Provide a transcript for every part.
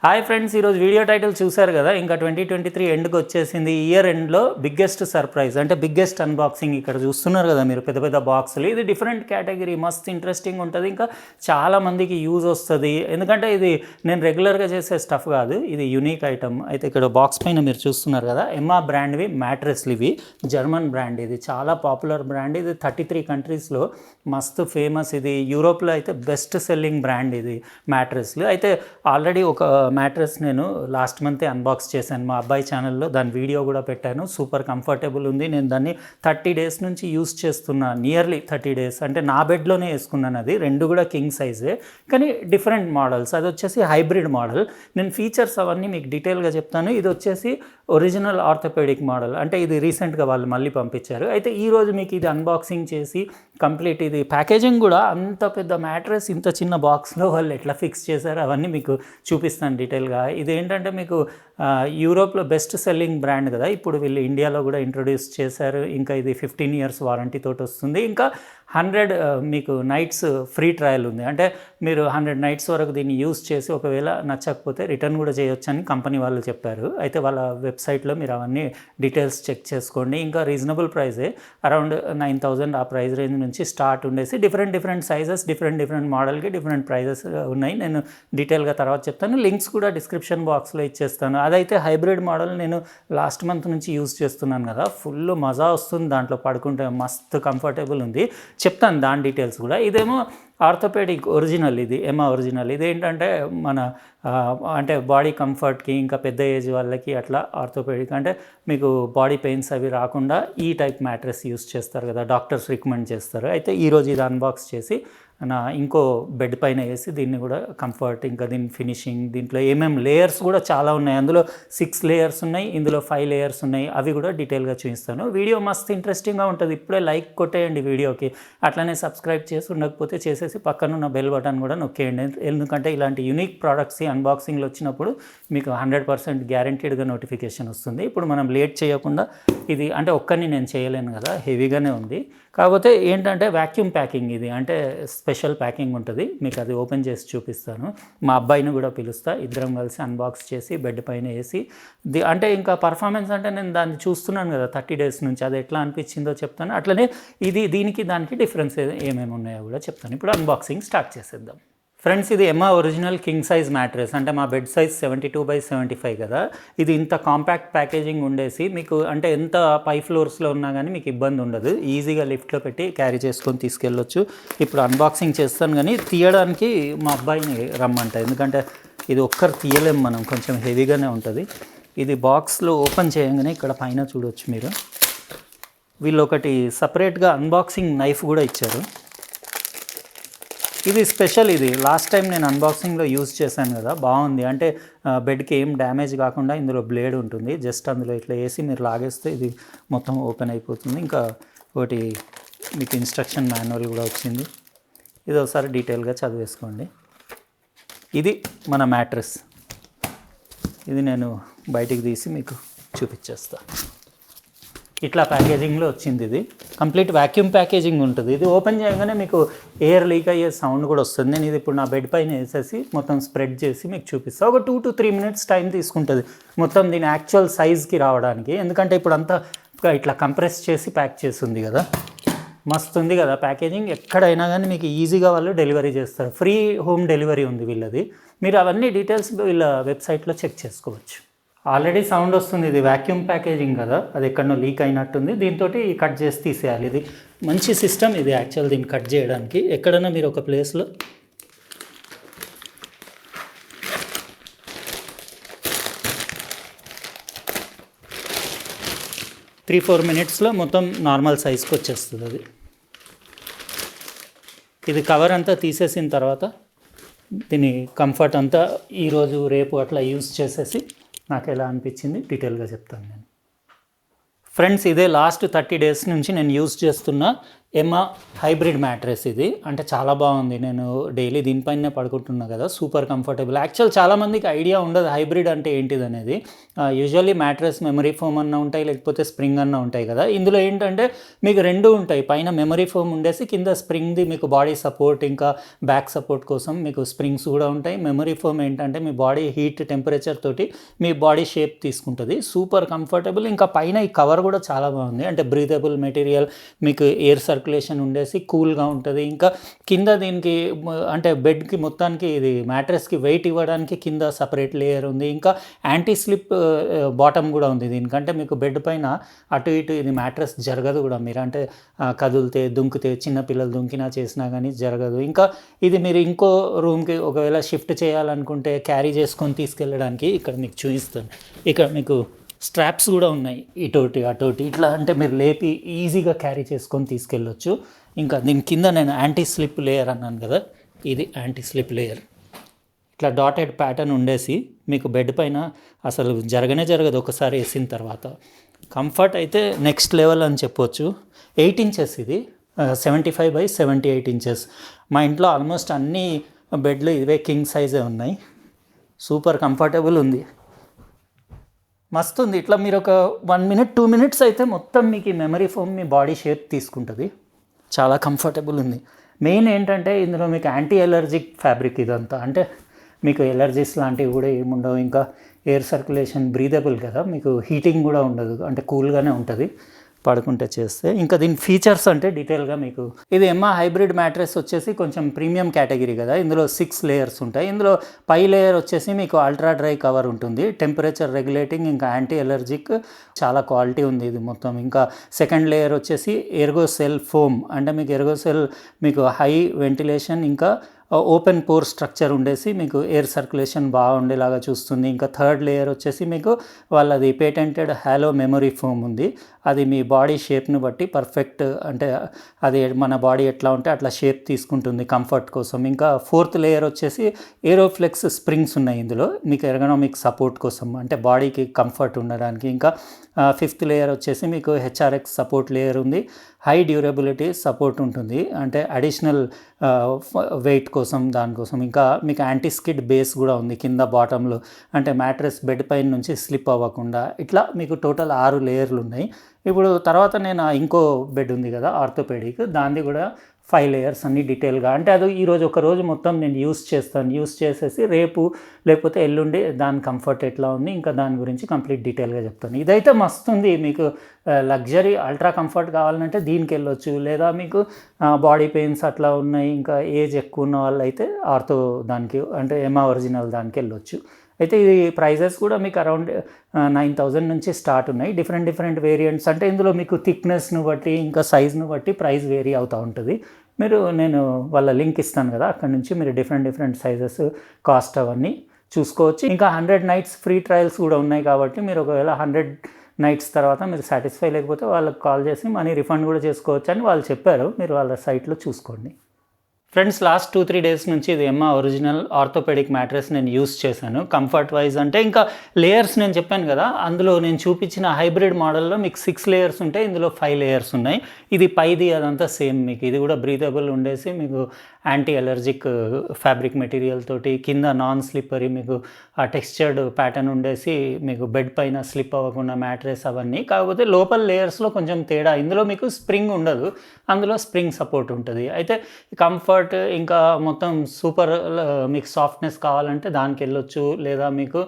Hi friends, ఈరోజు video title చూశారు కదా. ఇంకా 2023 ఎండ్కి వచ్చేసింది. ఇయర్ ఎండ్లో బిగ్గెస్ట్ సర్ప్రైజ్ అంటే బిగ్గెస్ట్ అన్బాక్సింగ్ ఇక్కడ చూస్తున్నారు కదా మీరు, పెద్ద పెద్ద బాక్సులు. ఇది డిఫరెంట్ కేటగిరీ, మస్త్ ఇంట్రెస్టింగ్ ఉంటుంది. ఇంకా చాలామందికి యూజ్ వస్తుంది, ఎందుకంటే ఇది నేను రెగ్యులర్గా చేసే స్టఫ్ కాదు, ఇది యూనిక్ ఐటమ్. అయితే ఇక్కడ బాక్స్ పైన మీరు చూస్తున్నారు కదా, ఎమ్మా బ్రాండ్వి మ్యాట్రెస్లు. ఇవి జర్మన్ బ్రాండ్, ఇది చాలా పాపులర్ బ్రాండ్. ఇది 33 కంట్రీస్లో మస్తు ఫేమస్. ఇది యూరోప్లో అయితే బెస్ట్ సెల్లింగ్ బ్రాండ్ ఇది మ్యాట్రెస్లు. అయితే ఆల్రెడీ ఒక మ్యాట్రెస్ నేను లాస్ట్ మంతే అన్బాక్స్ చేశాను మా అబ్బాయి ఛానల్లో, దాని వీడియో కూడా పెట్టాను. సూపర్ కంఫర్టబుల్ ఉంది. నేను దాన్ని 30 డేస్ నుంచి యూస్ చేస్తున్నా, నియర్లీ 30 డేస్. అంటే నా బెడ్లోనే వేసుకున్నాను. అది రెండు కూడా కింగ్ సైజే, కానీ డిఫరెంట్ మోడల్స్. అది వచ్చేసి హైబ్రిడ్ మోడల్. నేను ఫీచర్స్ అవన్నీ మీకు డీటెయిల్గా చెప్తాను. ఇది వచ్చేసి ఒరిజినల్ ఆర్థోపెడిక్ మోడల్, అంటే ఇది రీసెంట్గా వాళ్ళు మళ్ళీ పంపించారు. అయితే ఈరోజు మీకు ఇది అన్బాక్సింగ్ చేసి కంప్లీట్, ఇది ప్యాకేజింగ్ కూడా అంత పెద్ద మ్యాట్రెస్ ఇంత చిన్న బాక్స్లో వాళ్ళు ఎట్లా ఫిక్స్ చేశారు అవన్నీ మీకు చూపిస్తాను డీటెయిల్గా. ఇది ఏంటంటే మీకు యూరోప్లో బెస్ట్ సెల్లింగ్ బ్రాండ్ కదా, ఇప్పుడు వీళ్ళు ఇండియాలో కూడా ఇంట్రొడ్యూస్ చేశారు. ఇంకా ఇది 15 years వారంటీ తోటి వస్తుంది. ఇంకా 100 మీకు నైట్స్ ఫ్రీ ట్రయల్ ఉంది. అంటే మీరు 100 nights వరకు దీన్ని యూస్ చేసి ఒకవేళ నచ్చకపోతే రిటర్న్ కూడా చేయొచ్చు అని కంపెనీ వాళ్ళు చెప్పారు. అయితే వాళ్ళ వెబ్సైట్లో మీరు అవన్నీ డీటెయిల్స్ చెక్ చేసుకోండి. ఇంకా రీజనబుల్ ప్రైజే, అరౌండ్ 9,000 ఆ ప్రైస్ రేంజ్ నుంచి స్టార్ట్ ఉండేసి డిఫరెంట్ సైజెస్, డిఫరెంట్ మోడల్కి డిఫరెంట్ ప్రైజెస్ ఉన్నాయి. నేను డీటెయిల్గా తర్వాత చెప్తాను. లింక్స్ కూడా డిస్క్రిప్షన్ బాక్స్లో ఇచ్చేస్తాను. అదైతే హైబ్రిడ్ మోడల్ నేను లాస్ట్ మంత్ నుంచి యూస్ చేస్తున్నాను కదా, ఫుల్ మజా వస్తుంది దాంట్లో, పడుకుంటే మస్తు కంఫర్టబుల్ ఉంది. చెప్తాను దాని డీటెయిల్స్ కూడా. ఇదేమో ఆర్థోపెడిక్ ఒరిజినల్, ఇది ఎమా ఒరిజినల్. ఇదేంటంటే మన అంటే బాడీ కంఫర్ట్కి, ఇంకా పెద్ద ఏజ్ వాళ్ళకి అట్లా ఆర్థోపెడిక్, అంటే మీకు బాడీ పెయిన్స్ అవి రాకుండా ఈ టైప్ మ్యాట్రెస్ యూస్ చేస్తారు కదా, డాక్టర్స్ రికమెండ్ చేస్తారు. అయితే ఈరోజు ఇది అన్బాక్స్ చేసి నా ఇంకో బెడ్ పైన వేసి దీన్ని కూడా కంఫర్ట్, ఇంకా దీని ఫినిషింగ్, దీంట్లో ఏమేమి లేయర్స్ కూడా చాలా ఉన్నాయి. అందులో 6 layers ఉన్నాయి, ఇందులో 5 layers ఉన్నాయి. అవి కూడా డీటెయిల్గా చూపిస్తాను. వీడియో మస్తు ఇంట్రెస్టింగ్గా ఉంటుంది. ఇప్పుడే లైక్ కొట్టేయండి వీడియోకి. అట్లనే సబ్స్క్రైబ్ చేసి ఉండకపోతే చేసేసి పక్కనున్న బెల్ బటన్ కూడా నొక్కేయండి. ఎందుకంటే ఇలాంటి యూనిక్ ప్రోడక్ట్స్ అన్బాక్సింగ్లో వచ్చినప్పుడు మీకు 100% గ్యారంటీడ్గా నోటిఫికేషన్ వస్తుంది. ఇప్పుడు మనం లేట్ చేయకుండా, ఇది అంటే ఒక్కరిని నేను చేయలేను కదా, హెవీగానే ఉంది. కాకపోతే ఏంటంటే వ్యాక్యూమ్ ప్యాకింగ్, ఇది అంటే స్పెషల్ ప్యాకింగ్ ఉంటుంది. మీకు అది ఓపెన్ చేసి చూపిస్తాను. మా అబ్బాయిని కూడా పిలుస్తా, ఇద్దరం కలిసి అన్బాక్స్ చేసి బెడ్ పైన వేసి అంటే ఇంకా పర్ఫార్మెన్స్ అంటే నేను దాన్ని చూస్తున్నాను కదా 30 days నుంచి, అది ఎట్లా అనిపించిందో చెప్తాను. అట్లనే ఇది దీనికి దానికి డిఫరెన్స్ ఏమేమి ఉన్నాయో కూడా చెప్తాను. ఇప్పుడు అన్బాక్సింగ్ స్టార్ట్ చేసేద్దాం. ఫ్రెండ్స్, ఇది ఎమా ఒరిజినల్ కింగ్ సైజ్ మ్యాట్రెస్. అంటే మా బెడ్ సైజ్ 72/75 కదా. ఇది ఇంత కాంపాక్ట్ ప్యాకేజింగ్ ఉండేసి మీకు అంటే ఎంత పై ఫ్లోర్స్లో ఉన్నా కానీ మీకు ఇబ్బంది ఉండదు. ఈజీగా లిఫ్ట్లో పెట్టి క్యారీ చేసుకొని తీసుకెళ్ళొచ్చు. ఇప్పుడు అన్బాక్సింగ్ చేస్తాను, కానీ తీయడానికి మా అబ్బాయిని రమ్మంట, ఎందుకంటే ఇది ఒక్కరు తీయలేం మనం, కొంచెం హెవీగానే ఉంటుంది. ఇది బాక్స్లో ఓపెన్ చేయగానే ఇక్కడ పైన చూడవచ్చు మీరు, వీళ్ళు ఒకటి సపరేట్గా అన్బాక్సింగ్ నైఫ్ కూడా ఇచ్చారు. ఇది స్పెషల్. ఇది లాస్ట్ టైం నేను అన్బాక్సింగ్లో యూజ్ చేశాను కదా, బాగుంది. అంటే బెడ్కి ఏం డ్యామేజ్ కాకుండా ఇందులో బ్లేడ్ ఉంటుంది. జస్ట్ అందులో ఇట్లా వేసి మీరు లాగేస్తే ఇది మొత్తం ఓపెన్ అయిపోతుంది. ఇంకా ఒకటి మీకు ఇన్స్ట్రక్షన్ మాన్యువల్ కూడా వచ్చింది. ఇది ఒకసారి డీటెయిల్గా చదివేసుకోండి. ఇది మన మ్యాట్రెస్. ఇది నేను బయటికి తీసి మీకు చూపించేస్తాను. ఇట్లా ప్యాకేజింగ్లో వచ్చింది. ఇది కంప్లీట్ వ్యాక్యూమ్ ప్యాకేజింగ్ ఉంటుంది. ఇది ఓపెన్ చేయగానే మీకు ఎయిర్ లీక్ అయ్యే సౌండ్ కూడా వస్తుంది. నేను ఇది ఇప్పుడు నా బెడ్ పైన వేసేసి మొత్తం స్ప్రెడ్ చేసి మీకు చూపిస్తాను. ఒక 2 to 3 minutes టైం తీసుకుంటుంది మొత్తం దీని యాక్చువల్ సైజ్కి రావడానికి. ఎందుకంటే ఇప్పుడు అంతా ఇట్లా కంప్రెస్ చేసి ప్యాక్ చేస్తుంది కదా, మస్తు ఉంది కదా ప్యాకేజింగ్. ఎక్కడైనా కానీ మీకు ఈజీగా వాళ్ళు డెలివరీ చేస్తారు. ఫ్రీ హోమ్ డెలివరీ ఉంది వీళ్ళది. మీరు అవన్నీ డీటెయిల్స్ వీళ్ళ వెబ్సైట్లో చెక్ చేసుకోవచ్చు. ఆల్రెడీ సౌండ్ వస్తుంది. ఇది వ్యాక్యూమ్ ప్యాకేజింగ్ కదా, అది ఎక్కడనో లీక్ అయినట్టుంది. దీంతో కట్ చేసి తీసేయాలి. ఇది మంచి సిస్టమ్ ఇది యాక్చువల్, దీన్ని కట్ చేయడానికి. ఎక్కడైనా మీరు ఒక ప్లేస్లో త్రీ 4 minutesలో మొత్తం నార్మల్ సైజ్కి వచ్చేస్తుంది. అది ఇది కవర్ అంతా తీసేసిన తర్వాత దీని కంఫర్ట్ అంతా ఈరోజు రేపు అట్లా యూజ్ చేసేసి నాకు ఎలా అనిపించింది డీటెయిల్గా చెప్తాను నేను. ఫ్రెండ్స్, ఇదే లాస్ట్ 30 days నుంచి నేను యూజ్ చేస్తున్న ఎమా హైబ్రిడ్ మ్యాట్రెస్ ఇది, అంటే చాలా బాగుంది. నేను డైలీ దీనిపైనే పడుకుంటున్నా కదా, సూపర్ కంఫర్టబుల్. యాక్చువల్ చాలామందికి ఐడియా ఉండదు హైబ్రిడ్ అంటే ఏంటిది అనేది. యూజువల్లీ మ్యాట్రెస్ మెమరీ ఫోమ్ అన్న ఉంటాయి, లేకపోతే స్ప్రింగ్ అన్న ఉంటాయి కదా. ఇందులో ఏంటంటే మీకు రెండు ఉంటాయి, పైన మెమరీ ఫోమ్ ఉండేసి కింద స్ప్రింగ్ది మీకు బాడీ సపోర్ట్ ఇంకా బ్యాక్ సపోర్ట్ కోసం మీకు స్ప్రింగ్స్ కూడా ఉంటాయి. మెమరీ ఫోమ్ ఏంటంటే మీ బాడీ హీట్ టెంపరేచర్ తోటి మీ బాడీ షేప్ తీసుకుంటుంది. Super comfortable. ఇంకా పైన ఈ కవర్ కూడా చాలా బాగుంది, అంటే బ్రీతబుల్ మెటీరియల్, మీకు ఎయిర్ సర్క్యులేషన్ ఉండేసి కూల్గా ఉంటుంది. ఇంకా కింద దీనికి అంటే బెడ్కి మొత్తానికి ఇది మ్యాట్రెస్కి వెయిట్ ఇవ్వడానికి కింద సపరేట్ లేయర్ ఉంది. ఇంకా యాంటీ స్లిప్ బాటమ్ కూడా ఉంది దీనికంటే. మీకు బెడ్ పైన అటు ఇటు ఇది మ్యాట్రెస్ జరగదు కూడా, మీరు అంటే కదిలితే దుంకితే చిన్నపిల్లలు దుంకినా చేసినా కానీ జరగదు. ఇంకా ఇది మీరు ఇంకో రూమ్కి ఒకవేళ షిఫ్ట్ చేయాలనుకుంటే క్యారీ చేసుకొని తీసుకెళ్ళడానికి ఇక్కడ మీకు చూపిస్తాను. ఇక్కడ మీకు స్ట్రాప్స్ కూడా ఉన్నాయి, ఇటోటి అటోటి ఇట్లా, అంటే మీరు లేపి ఈజీగా క్యారీ చేసుకొని తీసుకెళ్ళొచ్చు. ఇంకా దీని కింద నేను యాంటీ స్లిప్ లేయర్ అన్నాను కదా, ఇది యాంటీ స్లిప్ లేయర్. ఇట్లా డాటెడ్ ప్యాటర్న్ ఉండేసి మీకు బెడ్ పైన అసలు జరగదు ఒకసారి వేసిన తర్వాత. కంఫర్ట్ అయితే నెక్స్ట్ లెవెల్ అని చెప్పొచ్చు. 8 ఇంచెస్ ఇది, 75/78 ఇంచెస్. మా ఇంట్లో ఆల్మోస్ట్ అన్ని బెడ్లు ఇవే కింగ్ సైజే ఉన్నాయి. సూపర్ కంఫర్టబుల్ ఉంది, మస్తు ఉంది. ఇట్లా మీరు ఒక 1 minute 2 minutes అయితే మొత్తం మీకు ఈ మెమరీ ఫోమ్ మీ బాడీ షేప్ తీసుకుంటుంది. చాలా కంఫర్టబుల్ ఉంది. మెయిన్ ఏంటంటే ఇందులో మీకు యాంటీ ఎలర్జిక్ ఫ్యాబ్రిక్ ఇదంతా, అంటే మీకు ఎలర్జీస్ లాంటివి కూడా ఏముండవు. ఇంకా ఎయిర్ సర్క్యులేషన్ బ్రీదబుల్ కదా, మీకు హీటింగ్ కూడా ఉండదు, అంటే కూల్గానే ఉంటుంది పడుకుంటే చేస్తే. ఇంకా దీని ఫీచర్స్ అంటే డీటెయిల్గా మీకు, ఇది ఎమ్మా హైబ్రిడ్ మ్యాట్రెస్ వచ్చేసి కొంచెం ప్రీమియం కేటగిరీ కదా. ఇందులో 6 లేయర్స్ ఉంటాయి. ఇందులో పై లేయర్ వచ్చేసి మీకు అల్ట్రా డ్రై కవర్ ఉంటుంది, టెంపరేచర్ రెగ్యులేటింగ్ ఇంకా యాంటీ ఎలర్జిక్, చాలా క్వాలిటీ ఉంది ఇది మొత్తం. ఇంకా సెకండ్ లేయర్ వచ్చేసి ఎర్గోసెల్ ఫోమ్, అంటే మీకు ఎర్గోసెల్ మీకు హై వెంటిలేషన్ ఇంకా ఓపెన్ పోర్ స్ట్రక్చర్ ఉండేసి మీకు ఎయిర్ సర్క్యులేషన్ బాగుండేలాగా చూస్తుంది. ఇంకా థర్డ్ లేయర్ వచ్చేసి మీకు వాళ్ళది పేటెంటెడ్ హాలో మెమరీ ఫోమ్ ఉంది, అది మీ బాడీ షేప్ను బట్టి పర్ఫెక్ట్, అంటే అది మన బాడీ ఎట్లా ఉంటే అట్లా షేప్ తీసుకుంటుంది కంఫర్ట్ కోసం. ఇంకా ఫోర్త్ లేయర్ వచ్చేసి ఏరోఫ్లెక్స్ స్ప్రింగ్స్ ఉన్నాయి ఇందులో, మీకు ఎర్గనామిక్ సపోర్ట్ కోసం, అంటే బాడీకి కంఫర్ట్ ఉండడానికి. ఇంకా ఫిఫ్త్ లేయర్ వచ్చేసి మీకు హెచ్ఆర్ఎక్స్ సపోర్ట్ లేయర్ ఉంది, హై డ్యూరబిలిటీ సపోర్ట్ ఉంటుంది, అంటే అడిషనల్ వెయిట్ కోసం దానికోసం. ఇంకా మీకు యాంటీ స్కిడ్ బేస్ కూడా ఉంది కింద బాటంలో, అంటే మ్యాట్రెస్ బెడ్ పైన నుంచి స్లిప్ అవ్వకుండా. ఇట్లా మీకు టోటల్ 6 లేయర్లు ఉన్నాయి. ఇప్పుడు తర్వాత నేను ఇంకో బెడ్ ఉంది కదా ఆర్థోపెడిక్, దాన్ని కూడా 5 లేయర్స్ అన్ని డీటెయిల్గా, అంటే అది ఈరోజు ఒక రోజు మొత్తం నేను యూస్ చేసేసి రేపు లేకపోతే ఎల్లుండి దాని కంఫర్ట్ ఎట్లా ఉంది ఇంకా దాని గురించి కంప్లీట్ డీటెయిల్గా చెప్తాను. ఇదైతే మస్తు ఉంది. మీకు లగ్జరీ అల్ట్రా కంఫర్ట్ కావాలంటే దీనికి వెళ్ళొచ్చు, లేదా మీకు బాడీ పెయిన్స్ అట్లా ఉన్నాయి ఇంకా ఏజ్ ఎక్కువ ఉన్న వాళ్ళు అయితే ఆర్థో దానికి, అంటే ఎమా ఒరిజినల్ దానికి వెళ్ళొచ్చు. అయితే ఇది ప్రైజెస్ కూడా మీకు అరౌండ్ 9,000 నుంచి స్టార్ట్ ఉన్నాయి. డిఫరెంట్ వేరియంట్స్, అంటే ఇందులో మీకు థిక్నెస్ను బట్టి ఇంకా సైజ్ను బట్టి ప్రైస్ వేరీ అవుతూ ఉంటుంది. నేను వాళ్ళ లింక్ ఇస్తాను కదా, అక్కడ నుంచి మీరు డిఫరెంట్ సైజెస్ కాస్ట్ అవన్నీ చూసుకోవచ్చు. ఇంకా 100 nights ఫ్రీ ట్రయల్స్ కూడా ఉన్నాయి కాబట్టి మీరు ఒకవేళ 100 nights తర్వాత మీరు సాటిస్ఫై లేకపోతే వాళ్ళకి కాల్ చేసి మనీ రిఫండ్ కూడా చేసుకోవచ్చు అని వాళ్ళు చెప్పారు. మీరు వాళ్ళ సైట్లో చూసుకోండి. ఫ్రెండ్స్, లాస్ట్ 2-3 డేస్ నుంచి ఇది ఎమ్మా ఒరిజినల్ ఆర్థోపెడిక్ మ్యాట్రెస్ నేను యూస్ చేశాను. కంఫర్ట్ వైజ్ అంటే ఇంకా లేయర్స్ నేను చెప్పాను కదా, అందులో నేను చూపించిన హైబ్రిడ్ మోడల్లో మీకు 6 లేయర్స్ ఉంటాయి, ఇందులో 5 లేయర్స్ ఉన్నాయి. ఇది పైది అదంతా సేమ్, మీకు ఇది కూడా బ్రీతబుల్ ఉండేసి మీకు యాంటీ అలర్జిక్ ఫ్యాబ్రిక్ మెటీరియల్ తోటి, కింద నాన్ స్లిప్పరీ మీకు ఆ టెక్స్చర్డ్ ప్యాటర్న్ ఉండేసి మీకు బెడ్ పైన స్లిప్ అవ్వకుండా మ్యాట్రెస్ అవన్నీ. కాకపోతే లోపల లేయర్స్లో కొంచెం తేడా, ఇందులో మీకు స్ప్రింగ్ ఉండదు, అందులో స్ప్రింగ్ సపోర్ట్ ఉంటుంది. అయితే కంఫర్ట్ ఇంకా మొత్తం సూపర్, మీకు సాఫ్ట్నెస్ కావాలంటే దానికి వెళ్ళొచ్చు, లేదా మీకు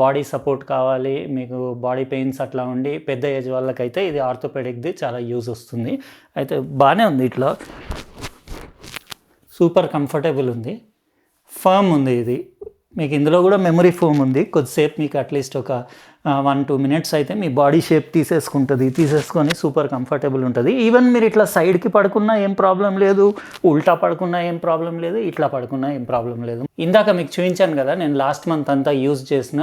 బాడీ సపోర్ట్ కావాలి, మీకు బాడీ పెయిన్స్ అట్లా ఉండి పెద్ద ఏజ్ వాళ్ళకైతే ఇది ఆర్థోపెడిక్ది చాలా యూజ్ వస్తుంది. అయితే బాగానే ఉంది, ఇట్లా సూపర్ కంఫర్టబుల్ ఉంది, ఫర్మ్ ఉంది. ఇది మీకు ఇందులో కూడా మెమరీ ఫోమ్ ఉంది, కొద్దిసేపు మీకు అట్లీస్ట్ ఒక 1-2 minutes అయితే మీ బాడీ షేప్ తీసేసుకొని సూపర్ కంఫర్టబుల్ ఉంటుంది. ఈవెన్ మీరు ఇట్లా సైడ్కి పడుకున్నా ఏం ప్రాబ్లం లేదు, ఉల్టా పడుకున్నా ఏం ప్రాబ్లం లేదు, ఇట్లా పడుకున్నా ఏం ప్రాబ్లం లేదు. ఇందాక మీకు చూపించాను కదా నేను లాస్ట్ మంత్ అంతా యూజ్ చేసిన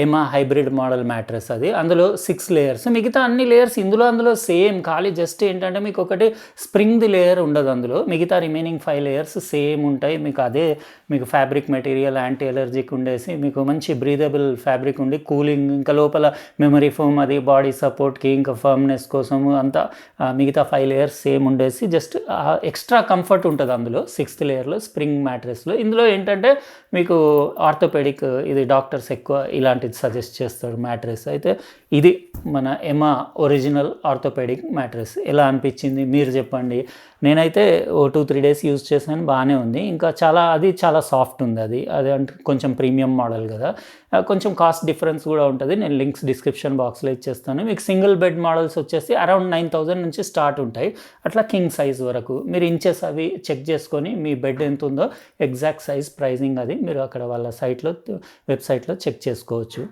ఎమా హైబ్రిడ్ మోడల్ మ్యాట్రెస్, అది అందులో 6 లేయర్స్, మిగతా అన్ని లేయర్స్ అందులో సేమ్, ఖాళీ జస్ట్ ఏంటంటే మీకు ఒకటి స్ప్రింగ్ది లేయర్ ఉండదు అందులో, మిగతా రిమైనింగ్ 5 లేయర్స్ సేమ్ ఉంటాయి. మీకు అదే మీకు ఫ్యాబ్రిక్ మెటీరియల్ యాంటీ ఎలర్జిక్ ఉండేసి మీకు మంచి బ్రీదబుల్ ఫ్యాబ్రిక్ ఉండి కూలింగ్, ఇంకా లోపల మెమరీ ఫోమ్ అది బాడీ సపోర్ట్కి ఇంకా ఫర్మ్నెస్ కోసము అంతా మిగతా 5 లేయర్స్ సేమ్ ఉండేసి జస్ట్ ఎక్స్ట్రా కంఫర్ట్ ఉంటుంది అందులో 6th లేయర్లో స్ప్రింగ్ మ్యాట్రెస్లో. ఇందులో ఏంటంటే మీకు ఆర్థోపెడిక్ ఇది డాక్టర్స్ ఎక్కువ ఇలాంటిది సజెస్ట్ చేస్తాడు మ్యాట్రెస్. అయితే ఇది మన ఎమా ఒరిజినల్ ఆర్థోపెడిక్ మ్యాట్రెస్ ఎలా అనిపించింది మీరు చెప్పండి. నేనైతే 2-3 డేస్ యూజ్ చేశాను, బాగానే ఉంది. ఇంకా చాలా సాఫ్ట్ ఉంది. అది అంటే కొంచెం ప్రీమియం మోడల్ కదా, కొంచెం కాస్ట్ డిఫరెన్స్ కూడా ఉంటుంది. నేను లింక్స్ డిస్క్రిప్షన్ బాక్స్లో ఇచ్చేస్తాను. మీకు సింగిల్ బెడ్ మోడల్స్ వచ్చేసి అరౌండ్ 9,000 నుంచి స్టార్ట్ ఉంటాయి, అట్లా కింగ్ సైజ్ వరకు. మీరు ఇంచెస్ అవి చెక్ చేసుకొని మీ బెడ్ ఎంత ఉందో ఎగ్జాక్ట్ సైజ్ ప్రైజింగ్ అది మీరు అక్కడ వాళ్ళ వెబ్సైట్లో చెక్ చేసుకోవచ్చు.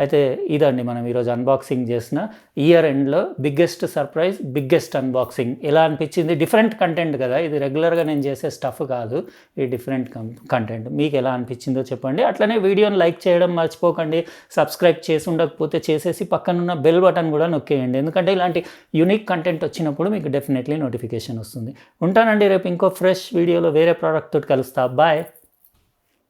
అయితే ఇదండి మనం ఈరోజు అన్బాక్సింగ్ చేసిన ఇయర్ ఎండ్లో బిగ్గెస్ట్ సర్ప్రైజ్, బిగ్గెస్ట్ అన్బాక్సింగ్. ఎలా అనిపించింది? డిఫరెంట్ కంటెంట్ కదా, ఇది రెగ్యులర్గా నేను చేసే స్టఫ్ కాదు, ఇది డిఫరెంట్ కంటెంట్. మీకు ఎలా అనిపించిందో చెప్పండి. అట్లనే వీడియోని లైక్ చేయడం మర్చిపోకండి. సబ్స్క్రైబ్ చేసి ఉండకపోతే చేసేసి పక్కనున్న బెల్ బటన్ కూడా నొక్కేయండి, ఎందుకంటే ఇలాంటి యూనిక్ కంటెంట్ వచ్చినప్పుడు మీకు డెఫినెట్లీ నోటిఫికేషన్ వస్తుంది. ఉంటానండి, రేపు ఇంకో ఫ్రెష్ వీడియోలో వేరే ప్రోడక్ట్ తోటి కలుస్తా. బాయ్.